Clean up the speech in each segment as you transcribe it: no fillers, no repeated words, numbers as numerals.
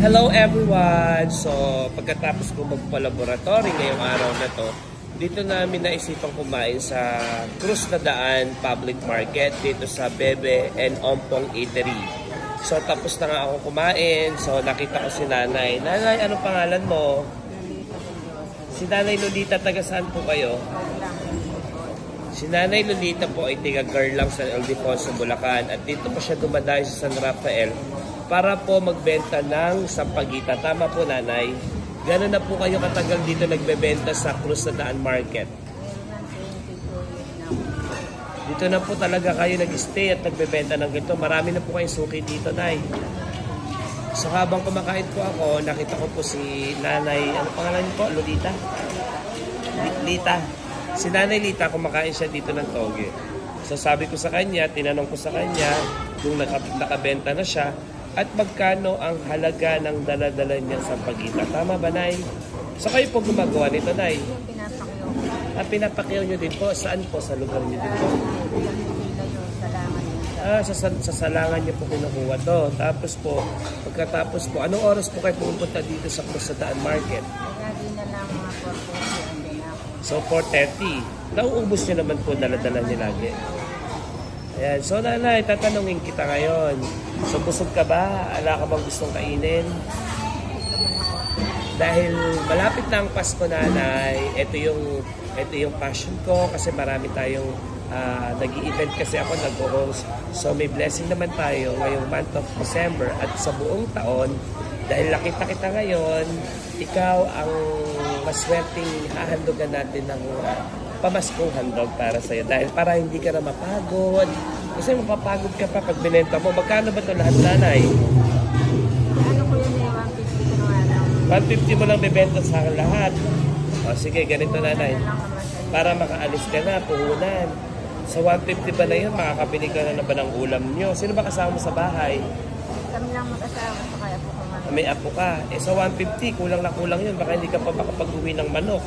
Hello everyone! So, pagkatapos ko magpa-laboratory ngayong araw na to, dito namin naisipang kumain sa Cruz na Daan Public Market dito sa Bebe and Ompong Eatery. So, tapos na nga ako kumain. So, nakita ko si Nanay. Nanay, anong pangalan mo? Si Nanay Lolita, taga saan po kayo? Si Nanay Lolita po ay taga-Garlang San Ildefonso, Bulacan. At dito po siya dumadayo sa San Rafael para po magbenta ng sampagita. Tama po, Nanay? Gano'n na po kayo katagal dito nagbebenta sa Cruz na Daan Market? Dito na po talaga kayo nag-stay at nagbebenta ng ganito. Marami na po kayong suki dito, Nay. So habang kumakain po ako, nakita ko po si Nanay, ano pangalan niyo po? Lolita? Lita. Si Nanay Lita, kumakain siya dito ng toge. So sabi ko sa kanya, tinanong ko sa kanya, kung nakabenta na siya, at magkano ang halaga ng dala-dala niya sa pagita. Tama ba, Nay? So kayo po gumagawa nito, Nay? Pinapakyaw nyo din po. Saan po? Sa lugar nyo din po? Sa salangan nyo po kinukuha to. Tapos po, pagkatapos po, anong oras po kayo pumunta dito sa Cruz na Daan Market? So 4:30. Nauubos nyo naman po dala-dala nyo lagi. Ayan. So Nanay, tatanungin kita ngayon. So busog ka ba? Ala ka bang gustong kainin? Dahil malapit na ang Pasko, Nanay, ito yung passion ko kasi marami tayong nag-i-event kasi ako nag-host. So may blessing naman tayo ngayong month of December at sa buong taon. Dahil nakita kita ngayon, ikaw ang maswerteng hahandogan natin ng pamaskong handog para sa'yo. Dahil para hindi ka na mapagod. Kasi mapapagod ka pa pag binenta mo. Magkano ba ito lahat, Nanay? Ano ko yun eh, 150 ko na 150 mo lang bibenta sa lahat. O sige, ganito, Nanay. Para makaalis ka na, puhunan. Sa 150 ba na yun, makakabili ka na ba ng ulam nyo? Sino ba kasama mo sa bahay? Kami lang mag-asawa, so kaya po kumain. May apo ka. Sa 150, kulang na kulang yun. Baka hindi ka pa makapag-uwi ng manok.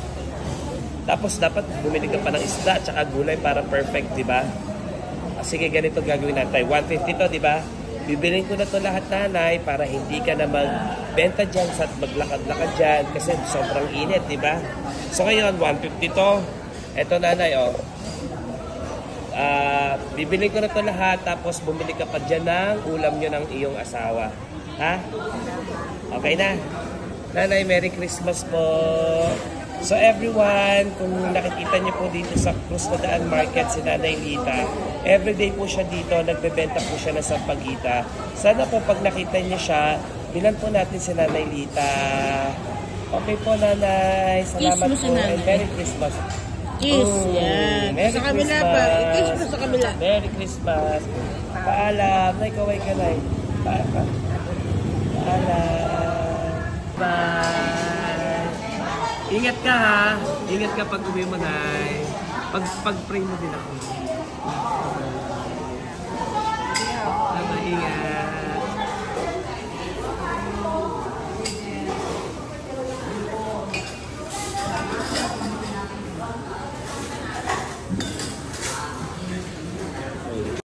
Tapos dapat bumili ka pa ng isda at saka gulay para perfect, di ba? Sige, ganito gagawin natin. 150 to, di ba? Bibilin ko na to lahat, Nanay, para hindi ka na magbenta dyan at maglakad-lakad dyan kasi sobrang init, di ba? So ngayon, 150 to. Eto, Nanay, oh. Bibilin ko na to lahat tapos bumili ka pa dyan ng ulam nyo ng iyong asawa. Ha? Okay na? Nanay, Merry Christmas po! So everyone, kung nakikita niyo po dito sa Cruz na Daan Market si Nanay Lita, everyday po siya dito, nagbebenta po siya ng sampagita. Sana po pag nakita niyo siya, bilan po natin si Nanay Lita. Okay po, Nanay. Salamat po and Merry Christmas. Kiss, yan. Merry sa kabila pa. Kiss mo sa kabila. Merry Christmas. Paalam. Nay, kaway ka, Nay. Paalam. Bye. Ingat ka, ha. Ingat ka pag uwi mo, Nay. Pag-pray mo din ako. Ingat.